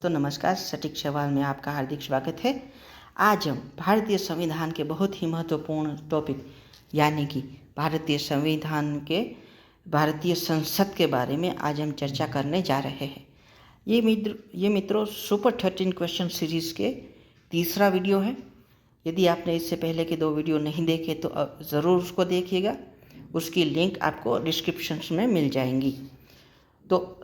तो नमस्कार, सटीक सवाल में आपका हार्दिक स्वागत है। आज हम भारतीय संविधान के बहुत ही महत्वपूर्ण टॉपिक यानी कि भारतीय संविधान के भारतीय संसद के बारे में आज हम चर्चा करने जा रहे हैं। ये मित्रों सुपर 13 क्वेश्चन सीरीज़ के तीसरा वीडियो है। यदि आपने इससे पहले के 2 वीडियो नहीं देखे तो ज़रूर उसको देखिएगा। उसकी लिंक आपको डिस्क्रिप्शन में मिल जाएंगी। तो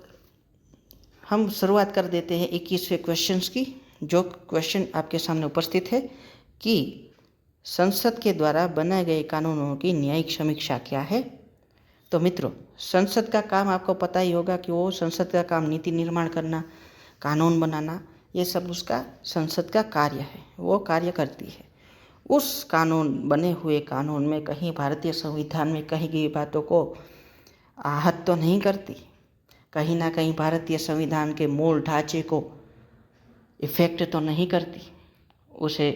हम शुरुआत कर देते हैं 21वें क्वेश्चंस की। जो क्वेश्चन आपके सामने उपस्थित है कि संसद के द्वारा बनाए गए कानूनों की न्यायिक समीक्षा क्या है। तो मित्रों, संसद का काम आपको पता ही होगा कि वो संसद का काम नीति निर्माण करना, कानून बनाना, ये सब उसका संसद का कार्य है। वो कार्य करती है। उस बने हुए कानून में कहीं भारतीय संविधान में कही गई बातों को आहत तो नहीं करती, कहीं ना कहीं भारतीय संविधान के मूल ढांचे को इफ़ेक्ट तो नहीं करती, उसे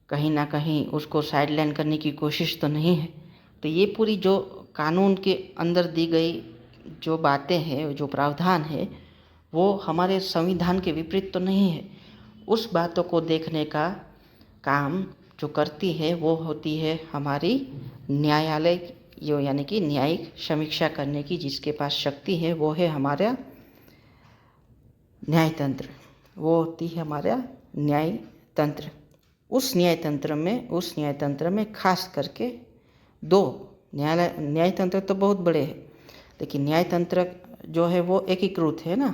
कहीं ना कहीं उसको साइडलाइन करने की कोशिश तो नहीं है। तो ये पूरी जो कानून के अंदर दी गई जो बातें हैं, जो प्रावधान है, वो हमारे संविधान के विपरीत तो नहीं है। उस बातों को देखने का काम जो करती है वो होती है हमारी न्यायालय, यानी कि न्यायिक समीक्षा करने की जिसके पास शक्ति है वो है हमारा न्यायतंत्र। वो होती है हमारा न्यायतंत्र। उस न्यायतंत्र में खास करके 2 न्यायतंत्र तो बहुत बड़े हैं, लेकिन न्यायतंत्र जो है वो एकीकृत है ना।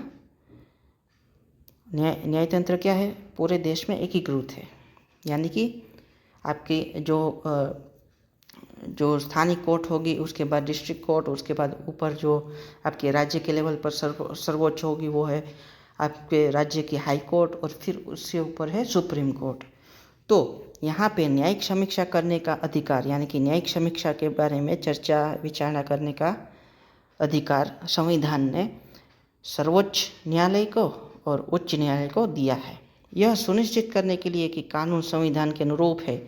न्यायतंत्र क्या है, पूरे देश में एकीकृत है। यानी कि आपकी जो स्थानीय कोर्ट होगी, उसके बाद डिस्ट्रिक्ट कोर्ट, उसके बाद ऊपर जो आपके राज्य के लेवल पर सर्वोच्च होगी वो है आपके राज्य की हाई कोर्ट, और फिर उससे ऊपर है सुप्रीम कोर्ट। तो यहाँ पे न्यायिक समीक्षा करने का अधिकार, यानी कि न्यायिक समीक्षा के बारे में चर्चा विचारणा करने का अधिकार संविधान ने सर्वोच्च न्यायालय को और उच्च न्यायालय को दिया है। यह सुनिश्चित करने के लिए कि कानून संविधान के अनुरूप है,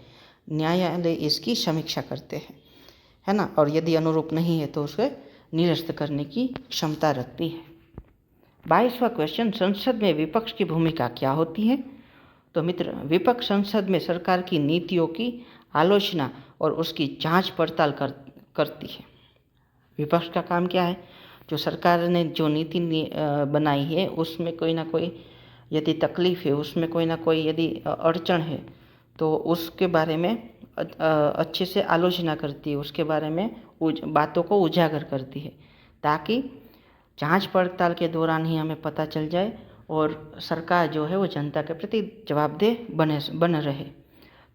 न्यायालय इसकी समीक्षा करते हैं, है ना। और यदि अनुरूप नहीं है तो उसे निरस्त करने की क्षमता रखती है। 22वां क्वेश्चन, संसद में विपक्ष की भूमिका क्या होती है। तो मित्र, विपक्ष संसद में सरकार की नीतियों की आलोचना और उसकी जांच पड़ताल करती है। विपक्ष का काम क्या है, जो सरकार ने जो नीति बनाई है उसमें कोई ना कोई यदि तकलीफ है, उसमें कोई ना कोई यदि अड़चन है तो उसके बारे में अच्छे से आलोचना करती है, उसके बारे में बातों को उजागर करती है, ताकि जांच पड़ताल के दौरान ही हमें पता चल जाए और सरकार जो है वो जनता के प्रति जवाबदेह बने रहे।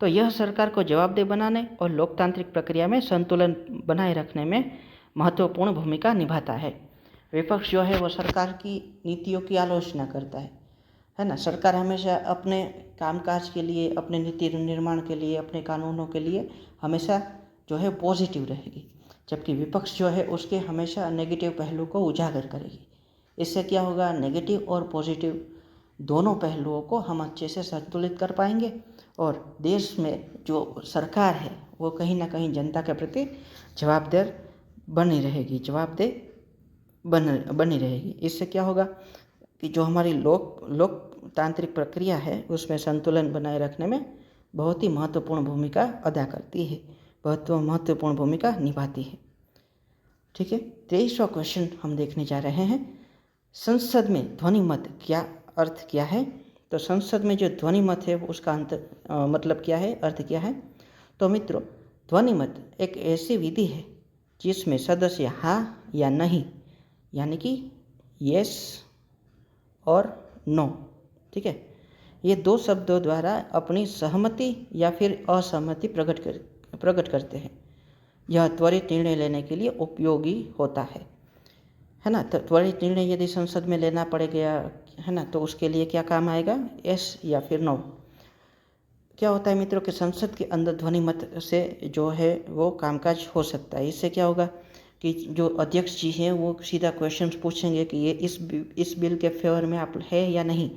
तो यह सरकार को जवाबदेह बनाने और लोकतांत्रिक प्रक्रिया में संतुलन बनाए रखने में महत्वपूर्ण भूमिका निभाता है। विपक्ष जो है वो सरकार की नीतियों की आलोचना करता है ना। सरकार हमेशा अपने कामकाज के लिए, अपने नीति निर्माण के लिए, अपने कानूनों के लिए हमेशा जो है पॉजिटिव रहेगी, जबकि विपक्ष जो है उसके हमेशा नेगेटिव पहलू को उजागर करेगी। इससे क्या होगा, नेगेटिव और पॉजिटिव दोनों पहलुओं को हम अच्छे से संतुलित कर पाएंगे और देश में जो सरकार है वो कहीं ना कहीं जनता के प्रति जवाबदेह बनी रहेगी। इससे क्या होगा कि जो हमारी लोकतांत्रिक प्रक्रिया है उसमें संतुलन बनाए रखने में बहुत ही महत्वपूर्ण भूमिका अदा करती है, महत्वपूर्ण भूमिका निभाती है। ठीक है, 23वां क्वेश्चन हम देखने जा रहे हैं। संसद में ध्वनि मत क्या अर्थ क्या है। तो संसद में जो ध्वनि मत है उसका मतलब क्या है, अर्थ क्या है। तो मित्रों, ध्वनि मत एक ऐसी विधि है जिसमें सदस्य हाँ या नहीं, यानी कि यस और नो, ठीक है, ये 2 शब्दों द्वारा अपनी सहमति या फिर असहमति प्रकट करते हैं। यह त्वरित निर्णय लेने के लिए उपयोगी होता है ना। तो त्वरित निर्णय यदि संसद में लेना पड़ेगा, है ना, तो उसके लिए क्या काम आएगा, यस या फिर नो। क्या होता है मित्रों कि संसद के अंदर ध्वनि मत से जो है वो कामकाज हो सकता है। इससे क्या होगा कि जो अध्यक्ष जी हैं वो सीधा क्वेश्चन पूछेंगे कि ये इस बिल के फेवर में आप है या नहीं,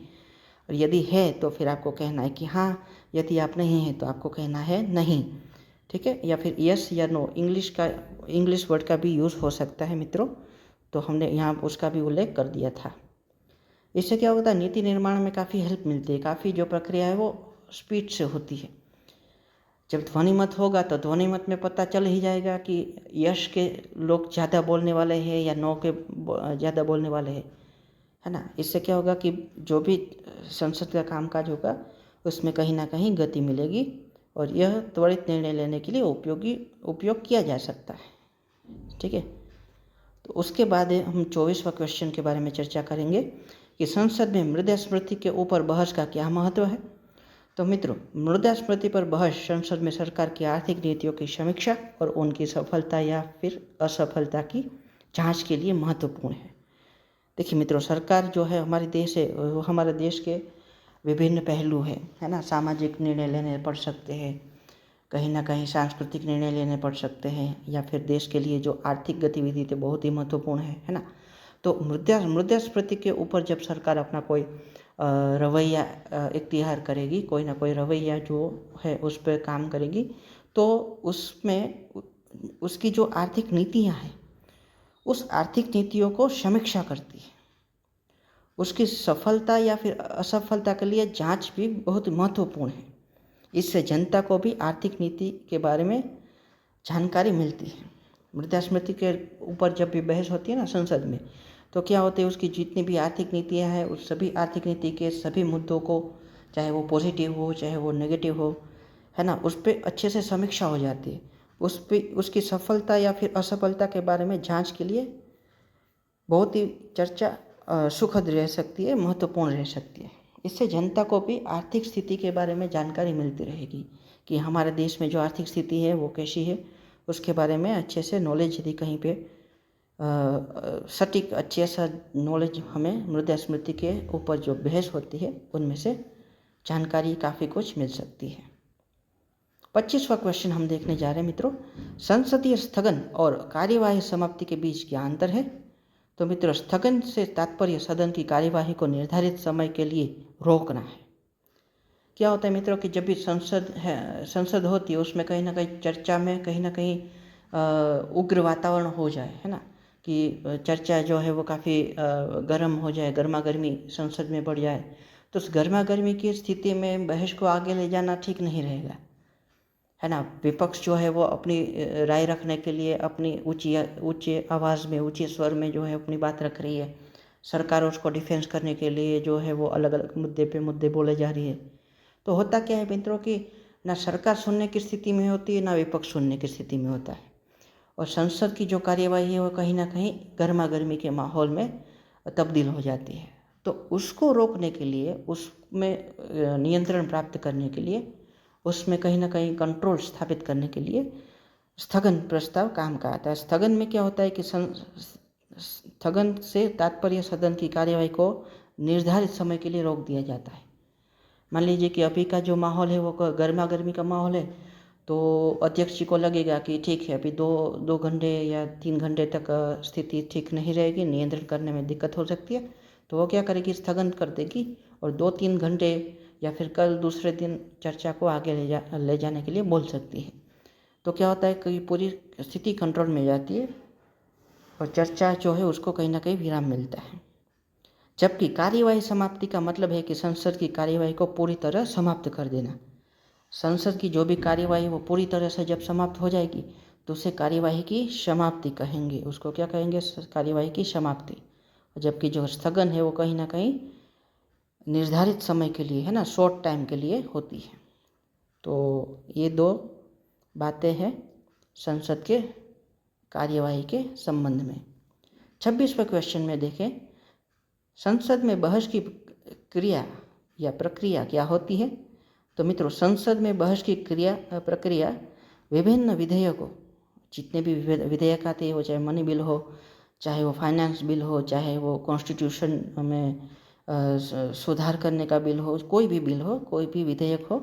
और यदि है तो फिर आपको कहना है कि हाँ, यदि आप नहीं है तो आपको कहना है नहीं, ठीक है, या फिर यस या नो। इंग्लिश वर्ड का भी यूज़ हो सकता है मित्रों, तो हमने यहाँ उसका भी उल्लेख कर दिया था। इससे क्या होता है, नीति निर्माण में काफ़ी हेल्प मिलती है, काफ़ी जो प्रक्रिया है वो स्पीड से होती है। जब ध्वनि मत होगा तो ध्वनि मत में पता चल ही जाएगा कि यस के लोग ज़्यादा बोलने वाले हैं या नो के ज़्यादा बोलने वाले हैं, है ना। इससे क्या होगा कि जो भी संसद का कामकाज होगा उसमें कहीं ना कहीं गति मिलेगी और यह त्वरित निर्णय लेने के लिए उपयोग किया जा सकता है। ठीक है, तो उसके बाद हम 24वां क्वेश्चन के बारे में चर्चा करेंगे कि संसद में मृदा स्मृति के ऊपर बहस का क्या महत्व है। तो मित्रों, मृदा स्मृति पर बहस संसद में सरकार की आर्थिक नीतियों की समीक्षा और उनकी सफलता या फिर असफलता की जांच के लिए महत्वपूर्ण है। देखिए मित्रों, सरकार जो है हमारे देश है, वो हमारे देश के विभिन्न पहलू है ना। सामाजिक निर्णय लेने पड़ सकते हैं, कहीं ना कहीं सांस्कृतिक निर्णय लेने पड़ सकते हैं, या फिर देश के लिए जो आर्थिक गतिविधि तो बहुत ही महत्वपूर्ण है ना। तो मृदा स्मृति के ऊपर जब सरकार अपना कोई रवैया इख्तियार करेगी, कोई ना कोई रवैया जो है उस पर काम करेगी, तो उसमें उसकी जो आर्थिक नीतियाँ हैं उस आर्थिक नीतियों को समीक्षा करती है। उसकी सफलता या फिर असफलता के लिए जांच भी बहुत महत्वपूर्ण है। इससे जनता को भी आर्थिक नीति के बारे में जानकारी मिलती है। मृदा स्मृति के ऊपर जब भी बहस होती है ना संसद में, तो क्या होते हैं, उसकी जितनी भी आर्थिक नीतियाँ हैं उस सभी आर्थिक नीति के सभी मुद्दों को, चाहे वो पॉजिटिव हो चाहे वो नेगेटिव हो, है ना, उस पर अच्छे से समीक्षा हो जाती है। उस पर उसकी सफलता या फिर असफलता के बारे में जांच के लिए बहुत ही चर्चा सुखद रह सकती है, महत्वपूर्ण रह सकती है। इससे जनता को भी आर्थिक स्थिति के बारे में जानकारी मिलती रहेगी कि हमारे देश में जो आर्थिक स्थिति है वो कैसी है, उसके बारे में अच्छे से नॉलेज यदि कहीं पे सटीक अच्छे सा नॉलेज हमें मृदा स्मृति के ऊपर जो बहस होती है उनमें से जानकारी काफ़ी कुछ मिल सकती है। 25वां क्वेश्चन हम देखने जा रहे हैं मित्रों, संसदीय स्थगन और कार्यवाही समाप्ति के बीच क्या अंतर है। तो मित्रों, स्थगन से तात्पर्य सदन की कार्यवाही को निर्धारित समय के लिए रोकना है। क्या होता है मित्रों कि जब भी संसद होती है उसमें कहीं ना कहीं चर्चा में कहीं ना कहीं उग्र वातावरण हो जाए, है ना, कि चर्चा जो है वो काफ़ी गर्म हो जाए, गर्मा गर्मी संसद में बढ़ जाए, तो उस गर्मा गर्मी की स्थिति में बहस को आगे ले जाना ठीक नहीं रहेगा, है ना। विपक्ष जो है वो अपनी राय रखने के लिए अपनी ऊंची आवाज़ में, ऊंचे स्वर में जो है अपनी बात रख रही है। सरकार उसको डिफेंस करने के लिए जो है वो अलग अलग मुद्दे बोले जा रही है। तो होता क्या है मित्रों कि ना सरकार सुनने की स्थिति में होती है, ना विपक्ष सुनने की स्थिति में होता है, और संसद की जो कार्यवाही है वो कहीं ना कहीं गर्मा गर्मी के माहौल में तब्दील हो जाती है। तो उसको रोकने के लिए, उसमें नियंत्रण प्राप्त करने के लिए, उसमें कहीं ना कहीं कंट्रोल स्थापित करने के लिए स्थगन प्रस्ताव काम का आता है। स्थगन में क्या होता है कि स्थगन से तात्पर्य सदन की कार्यवाही को निर्धारित समय के लिए रोक दिया जाता है। मान लीजिए कि अभी का जो माहौल है वो गर्मा गर्मी का माहौल है, तो अध्यक्ष जी को लगेगा कि ठीक है अभी दो घंटे या 3 घंटे तक स्थिति ठीक नहीं रहेगी, नियंत्रण करने में दिक्कत हो सकती है, तो वो क्या करेगी, स्थगन कर देगी और 2-3 घंटे या फिर कल दूसरे दिन चर्चा को आगे ले जाने के लिए बोल सकती है। तो क्या होता है कि पूरी स्थिति कंट्रोल में जाती है और चर्चा जो है उसको कहीं ना कहीं विराम मिलता है। जबकि कार्यवाही समाप्ति का मतलब है कि संसद की कार्यवाही को पूरी तरह समाप्त कर देना। संसद की जो भी कार्यवाही वो पूरी तरह से जब समाप्त हो जाएगी तो उसे कार्यवाही की समाप्ति कहेंगे। उसको क्या कहेंगे, कार्यवाही की समाप्ति। जबकि जो स्थगन है वो कहीं ना कहीं निर्धारित समय के लिए, है ना, शॉर्ट टाइम के लिए होती है। तो ये 2 बातें हैं संसद के कार्यवाही के संबंध में। 26वें क्वेश्चन में देखें, संसद में बहस की क्रिया या प्रक्रिया क्या होती है। तो मित्रों, संसद में बहस की प्रक्रिया विभिन्न विधेयकों, जितने भी विधेयक आते हैं, वो चाहे मनी बिल हो, चाहे वो फाइनेंस बिल हो, चाहे वो कॉन्स्टिट्यूशन में सुधार करने का बिल हो, कोई भी बिल हो, कोई भी विधेयक हो,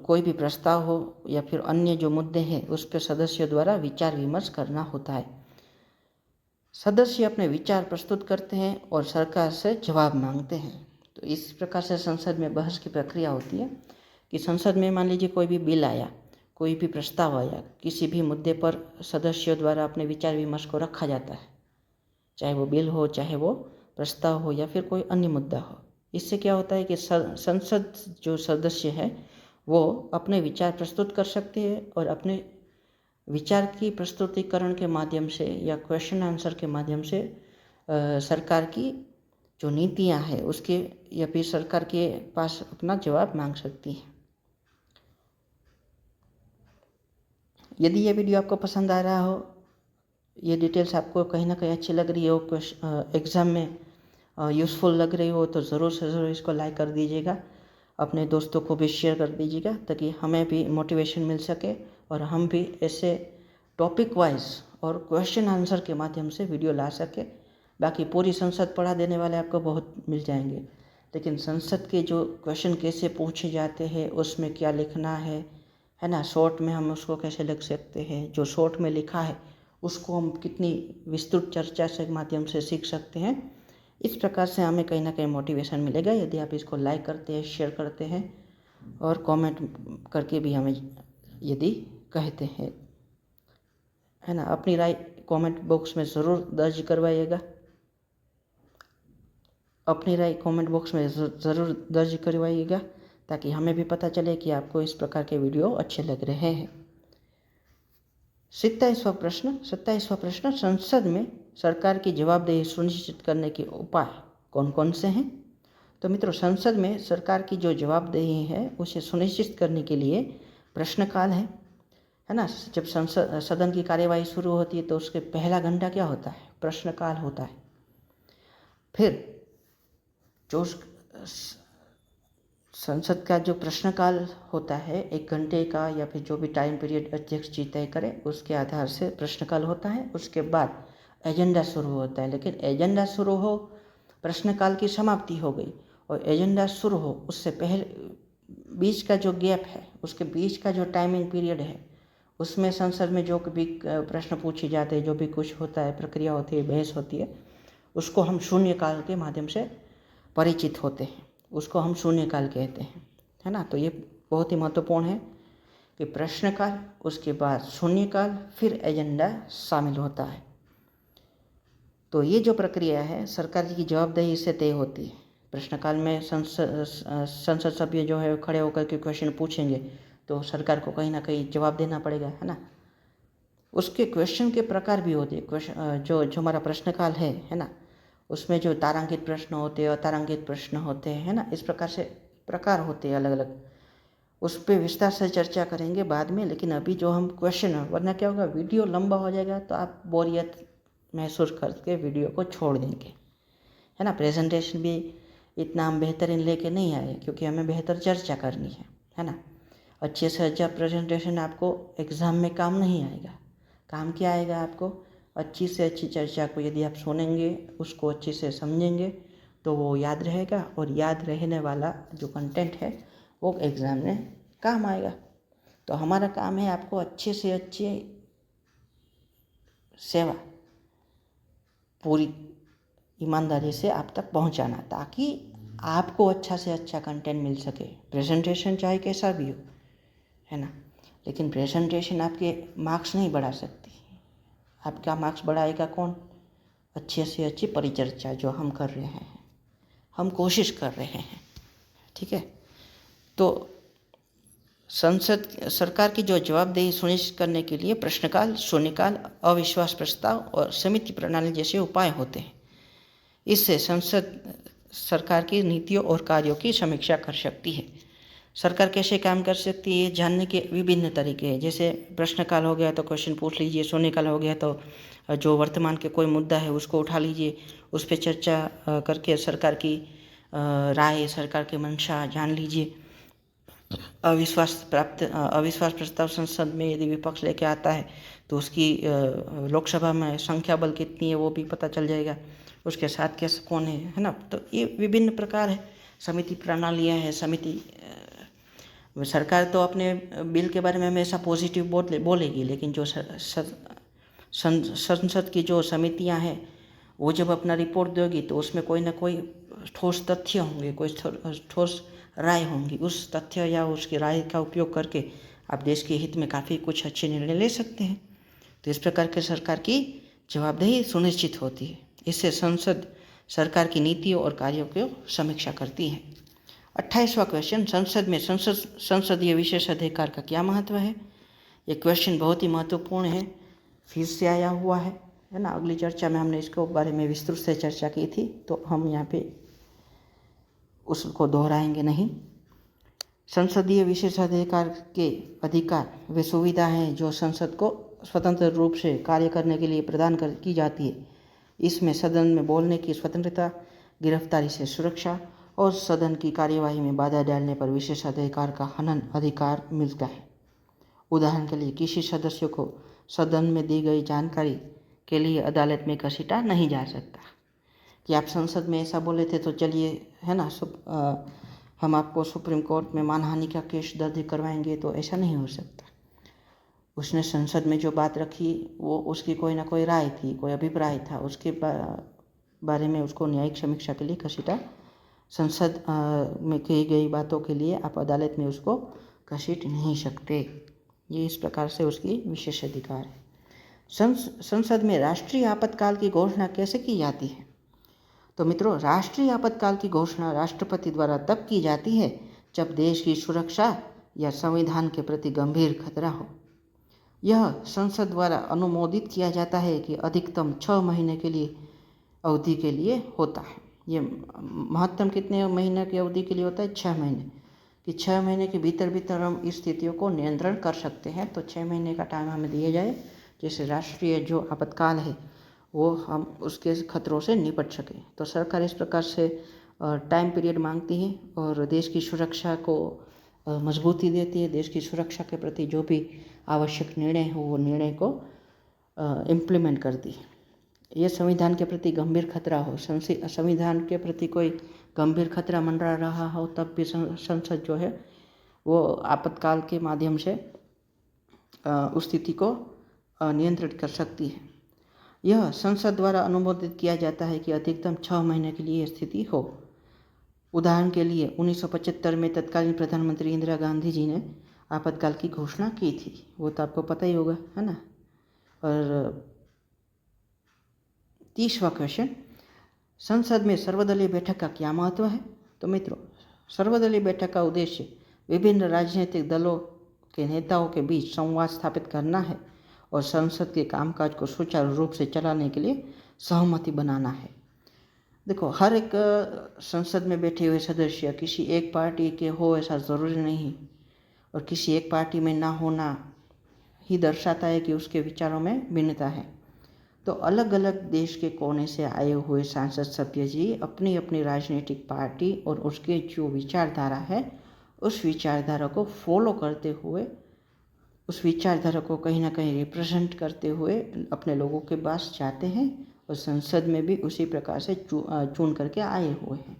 कोई भी प्रस्ताव हो या फिर अन्य जो मुद्दे हैं उस पर सदस्यों द्वारा विचार विमर्श करना होता है। सदस्य अपने विचार प्रस्तुत करते हैं और सरकार से जवाब मांगते हैं। तो इस प्रकार से संसद में बहस की प्रक्रिया होती है कि संसद में मान लीजिए कोई भी बिल आया, कोई भी प्रस्ताव आया, किसी भी मुद्दे पर सदस्यों द्वारा अपने विचार विमर्श को रखा जाता है, चाहे वो बिल हो चाहे वो प्रस्ताव हो या फिर कोई अन्य मुद्दा हो। इससे क्या होता है कि संसद जो सदस्य है वो अपने विचार प्रस्तुत कर सकते हैं और अपने विचार की प्रस्तुतिकरण के माध्यम से या क्वेश्चन आंसर के माध्यम से सरकार की जो नीतियां हैं उसके या फिर सरकार के पास अपना जवाब मांग सकती है। यदि ये वीडियो आपको पसंद आ रहा हो, ये डिटेल्स आपको कहीं ना कहीं अच्छी लग रही हो, एग्ज़ाम में यूज़फुल लग रही हो, तो ज़रूर से ज़रूर इसको लाइक कर दीजिएगा, अपने दोस्तों को भी शेयर कर दीजिएगा ताकि हमें भी मोटिवेशन मिल सके और हम भी ऐसे टॉपिक वाइज और क्वेश्चन आंसर के माध्यम से वीडियो ला सके। बाकी पूरी संसद पढ़ा देने वाले आपको बहुत मिल जाएंगे, लेकिन संसद के जो क्वेश्चन कैसे पूछे जाते हैं, उसमें क्या लिखना है ना, शॉर्ट में हम उसको कैसे लिख सकते हैं, जो शॉर्ट में लिखा है उसको हम कितनी विस्तृत चर्चा से माध्यम से सीख सकते हैं। इस प्रकार से हमें कहीं ना कहीं मोटिवेशन मिलेगा यदि आप इसको लाइक करते हैं, शेयर करते हैं और कमेंट करके भी हमें यदि कहते हैं, है ना। अपनी राय कमेंट बॉक्स में ज़रूर दर्ज करवाइएगा, अपनी राय कमेंट बॉक्स में ज़रूर दर्ज करवाइएगा ताकि हमें भी पता चले कि आपको इस प्रकार के वीडियो अच्छे लग रहे हैं। 27वां प्रश्न, संसद में सरकार की जवाबदेही सुनिश्चित करने के उपाय कौन कौन से हैं। तो मित्रों, संसद में सरकार की जो जवाबदेही है उसे सुनिश्चित करने के लिए प्रश्नकाल है ना। जब सदन की कार्यवाही शुरू होती है तो उसके पहला घंटा क्या होता है, प्रश्नकाल होता है। फिर जो संसद का जो प्रश्नकाल होता है 1 घंटे का या फिर जो भी टाइम पीरियड अध्यक्ष जी तय करे उसके आधार से प्रश्नकाल होता है। उसके बाद एजेंडा शुरू होता है, लेकिन एजेंडा शुरू हो, प्रश्नकाल की समाप्ति हो गई और एजेंडा शुरू हो, उससे पहले बीच का जो गैप है, उसके बीच का जो टाइमिंग पीरियड है, उसमें संसद में जो भी प्रश्न पूछे जाते हैं, जो भी कुछ होता है, प्रक्रिया होती है, बहस होती है, उसको हम शून्यकाल के माध्यम से परिचित होते हैं, उसको हम शून्यकाल कहते हैं, है ना। तो ये बहुत ही महत्वपूर्ण है कि प्रश्नकाल, उसके बाद शून्यकाल, फिर एजेंडा शामिल होता है। तो ये जो प्रक्रिया है सरकार की जवाबदेही से तय होती है। प्रश्नकाल में संसद सभ्य जो है खड़े होकर के क्वेश्चन पूछेंगे तो सरकार को कहीं ना कहीं जवाब देना पड़ेगा, है ना। उसके क्वेश्चन के प्रकार भी होते हैं। क्वेश्चन जो हमारा प्रश्नकाल है ना, उसमें जो तारांकित प्रश्न होते हैं, अतारांकित प्रश्न होते हैं, है ना। इस प्रकार से प्रकार होते हैं अलग अलग, उस पर विस्तार से चर्चा करेंगे बाद में। लेकिन अभी जो हम क्वेश्चन है, वरना क्या होगा, वीडियो लंबा हो जाएगा तो आप बोरियत महसूस करके वीडियो को छोड़ देंगे, है ना। प्रेजेंटेशन भी इतना हम बेहतरीन लेके नहीं आए क्योंकि हमें बेहतर चर्चा करनी है ना। अच्छे से अच्छा प्रेजेंटेशन आपको एग्ज़ाम में काम नहीं आएगा। काम क्या आएगा आपको, अच्छी से अच्छी चर्चा को यदि आप सुनेंगे, उसको अच्छे से समझेंगे तो वो याद रहेगा और याद रहने वाला जो कंटेंट है वो एग्ज़ाम में काम आएगा। तो हमारा काम है आपको अच्छे से अच्छी सेवा पूरी ईमानदारी से आप तक पहुंचाना, ताकि आपको अच्छा से अच्छा कंटेंट मिल सके। प्रेजेंटेशन चाहे कैसा भी हो, है ना, लेकिन प्रेजेंटेशन आपके मार्क्स नहीं बढ़ा सकती। आपका मार्क्स बढ़ाएगा कौन, अच्छे से अच्छी परिचर्चा जो हम कर रहे हैं, हम कोशिश कर रहे हैं, ठीक है। तो सरकार की जो जवाबदेही सुनिश्चित करने के लिए प्रश्नकाल, शून्यकाल, अविश्वास प्रस्ताव और समिति प्रणाली जैसे उपाय होते हैं। इससे संसद सरकार की नीतियों और कार्यों की समीक्षा कर सकती है। सरकार कैसे काम कर सकती है जानने के विभिन्न तरीके हैं। जैसे प्रश्नकाल हो गया तो क्वेश्चन पूछ लीजिए, शून्यकाल हो गया तो जो वर्तमान के कोई मुद्दा है उसको उठा लीजिए, उस पर चर्चा करके सरकार की राय, सरकार की मंशा जान लीजिए। अविश्वास प्रस्ताव संसद में यदि विपक्ष लेके आता है तो उसकी लोकसभा में संख्या बल कितनी है वो भी पता चल जाएगा, उसके साथ कैसे कौन है ना। तो ये विभिन्न प्रकार है, समिति प्रणालियाँ हैं। सरकार तो अपने बिल के बारे में हमेशा पॉजिटिव बोलेगी, लेकिन जो संसद की जो समितियां हैं वो जब अपना रिपोर्ट देगी तो उसमें कोई ना कोई ठोस तथ्य होंगे, कोई ठोस राय होंगी। उस तथ्य या उसकी राय का उपयोग करके आप देश के हित में काफ़ी कुछ अच्छे निर्णय ले सकते हैं। तो इस प्रकार के सरकार की जवाबदेही सुनिश्चित होती है। इससे संसद सरकार की नीतियों और कार्यों की समीक्षा करती है। 28वां क्वेश्चन, संसद में संसदीय विशेषाधिकार का क्या महत्व है। ये क्वेश्चन बहुत ही महत्वपूर्ण है, फिर से आया हुआ है ना। अगली चर्चा में हमने इसके बारे में विस्तृत से चर्चा की थी, तो हम यहाँ पे उसको दोहराएंगे नहीं। संसदीय विशेषाधिकार के अधिकार वे सुविधा हैं जो संसद को स्वतंत्र रूप से कार्य करने के लिए प्रदान की जाती है। इसमें सदन में बोलने की स्वतंत्रता, गिरफ्तारी से सुरक्षा और सदन की कार्यवाही में बाधा डालने पर विशेषाधिकार का हनन अधिकार मिलता है। उदाहरण के लिए किसी सदस्य को सदन में दी गई जानकारी के लिए अदालत में घसीटा नहीं जा सकता कि आप संसद में ऐसा बोले थे तो चलिए, है ना, हम आपको सुप्रीम कोर्ट में मानहानि का केस दर्ज करवाएंगे, तो ऐसा नहीं हो सकता। उसने संसद में जो बात रखी वो उसकी कोई ना कोई राय थी, कोई अभिप्राय था, उसके बारे में उसको न्यायिक समीक्षा के लिए घसीटा। संसद में कही गई बातों के लिए आप अदालत में उसको घसीट नहीं सकते। ये इस प्रकार से उसकी विशेष अधिकार है। संसद में राष्ट्रीय आपातकाल की घोषणा कैसे की जाती है। तो मित्रों, राष्ट्रीय आपातकाल की घोषणा राष्ट्रपति द्वारा तब की जाती है जब देश की सुरक्षा या संविधान के प्रति गंभीर खतरा हो। यह संसद द्वारा अनुमोदित किया जाता है कि अधिकतम 6 महीने के लिए अवधि के लिए होता है। ये महत्तम कितने महीने की अवधि के लिए होता है? 6 महीने, कि 6 महीने के भीतर हम इस स्थितियों को नियंत्रण कर सकते हैं। तो 6 महीने का टाइम हमें दिया जाए, जैसे राष्ट्रीय जो आपातकाल है वो हम उसके खतरों से निपट सकें। तो सरकार इस प्रकार से टाइम पीरियड मांगती है और देश की सुरक्षा को मजबूती देती है। देश की सुरक्षा के प्रति जो भी आवश्यक निर्णय हो वो निर्णय को इम्प्लीमेंट करती है। ये संविधान के प्रति गंभीर खतरा हो, संविधान के प्रति कोई गंभीर खतरा मंडरा रहा हो, तब भी संसद जो है वो आपातकाल के माध्यम से उस स्थिति को नियंत्रित कर सकती है। यह संसद द्वारा अनुमोदित किया जाता है कि अधिकतम 6 महीने के लिए स्थिति हो। उदाहरण के लिए 1975 में तत्कालीन प्रधानमंत्री इंदिरा गांधी जी ने आपातकाल की घोषणा की थी, वो तो आपको पता ही होगा, है ना। और 30वां क्वेश्चन, संसद में सर्वदलीय बैठक का क्या महत्व है। तो मित्रों, सर्वदलीय बैठक का उद्देश्य विभिन्न राजनीतिक दलों के नेताओं के बीच संवाद स्थापित करना है और संसद के कामकाज को सुचारू रूप से चलाने के लिए सहमति बनाना है। देखो, हर एक संसद में बैठे हुए सदस्य किसी एक पार्टी के हो ऐसा ज़रूरी नहीं, और किसी एक पार्टी में ना होना ही दर्शाता है कि उसके विचारों में भिन्नता है। तो अलग अलग देश के कोने से आए हुए सांसद सभ्य जी अपनी अपनी राजनीतिक पार्टी और उसके जो विचारधारा है उस विचारधारा को फॉलो करते हुए, उस विचारधारा को कहीं ना कहीं रिप्रेजेंट करते हुए अपने लोगों के पास जाते हैं और संसद में भी उसी प्रकार से चुन करके आए हुए हैं।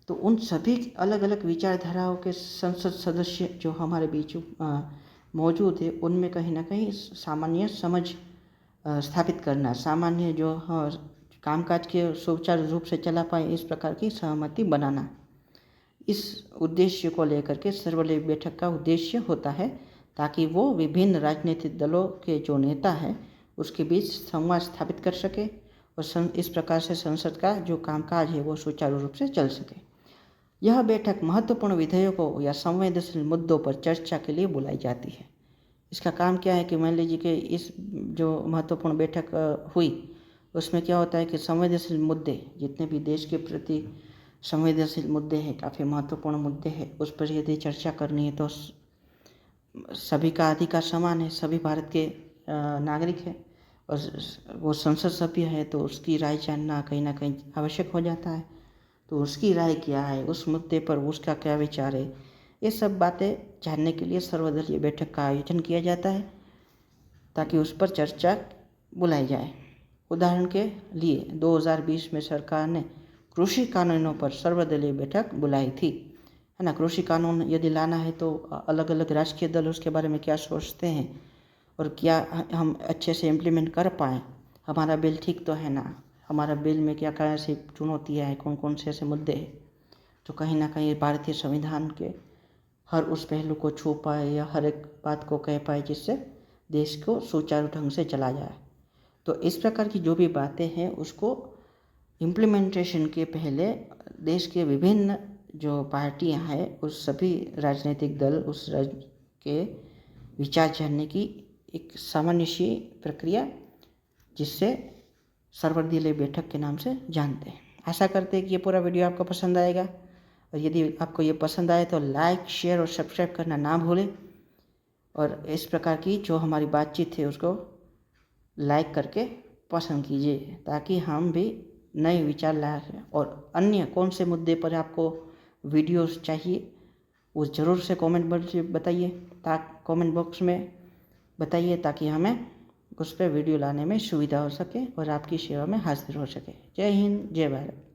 तो उन सभी अलग अलग विचारधाराओं के संसद सदस्य जो हमारे बीच मौजूद है, उनमें कहीं ना कहीं सामान्य समझ स्थापित करना, सामान्य जो कामकाज के सुचारू रूप से चला पाए, इस प्रकार की सहमति बनाना, इस उद्देश्य को लेकर के सर्वदलीय बैठक का उद्देश्य होता है, ताकि वो विभिन्न राजनीतिक दलों के जो नेता हैं उसके बीच संवाद स्थापित कर सके और इस प्रकार से संसद का जो कामकाज है वो सुचारू रूप से चल सके। यह बैठक महत्वपूर्ण विधेयकों या संवेदनशील मुद्दों पर चर्चा के लिए बुलाई जाती है। इसका काम क्या है कि मान लीजिए कि इस जो महत्वपूर्ण बैठक हुई उसमें क्या होता है कि संवेदनशील मुद्दे, जितने भी देश के प्रति संवेदनशील मुद्दे हैं, काफ़ी महत्वपूर्ण मुद्दे हैं, उस पर यदि चर्चा करनी है तो सभी का अधिकार समान है, सभी भारत के नागरिक हैं और वो संसद सभ्य है, तो उसकी राय जानना कहीं ना कहीं आवश्यक हो जाता है। तो उसकी राय क्या है, उस मुद्दे पर उसका क्या विचार है, ये सब बातें जानने के लिए सर्वदलीय बैठक का आयोजन किया जाता है ताकि उस पर चर्चा बुलाई जाए। उदाहरण के लिए 2020 में सरकार ने कृषि कानूनों पर सर्वदलीय बैठक बुलाई थी, है ना। कृषि कानून यदि लाना है तो अलग अलग राजकीय दल उसके बारे में क्या सोचते हैं और क्या हम अच्छे से इम्प्लीमेंट कर पाएँ, हमारा बिल ठीक तो है ना, हमारा बिल में क्या क्या ऐसी चुनौतियाँ हैं, कौन कौन से ऐसे मुद्दे हैं तो कहीं ना कहीं भारतीय संविधान के हर उस पहलू को छू पाए या हर एक बात को कह पाए जिससे देश को सुचारू ढंग से चला जाए। तो इस प्रकार की जो भी बातें हैं उसको इम्प्लीमेंटेशन के पहले देश के विभिन्न जो पार्टियां हैं उस सभी राजनीतिक दल उस राज्य के विचार जानने की एक सामान्य सी प्रक्रिया जिससे सर्वदलीय बैठक के नाम से जानते हैं। आशा करते हैं कि ये पूरा वीडियो आपको पसंद आएगा, और यदि आपको ये पसंद आए तो लाइक, शेयर और सब्सक्राइब करना ना भूलें, और इस प्रकार की जो हमारी बातचीत है उसको लाइक करके पसंद कीजिए, ताकि हम भी नए विचार ला सकें। और अन्य कौन से मुद्दे पर आपको वीडियोस चाहिए वो ज़रूर से कमेंट बॉक्स में बताइए, ताकि हमें उस पर वीडियो लाने में सुविधा हो सके और आपकी सेवा में हाजिर हो सके। जय हिंद, जय भारत।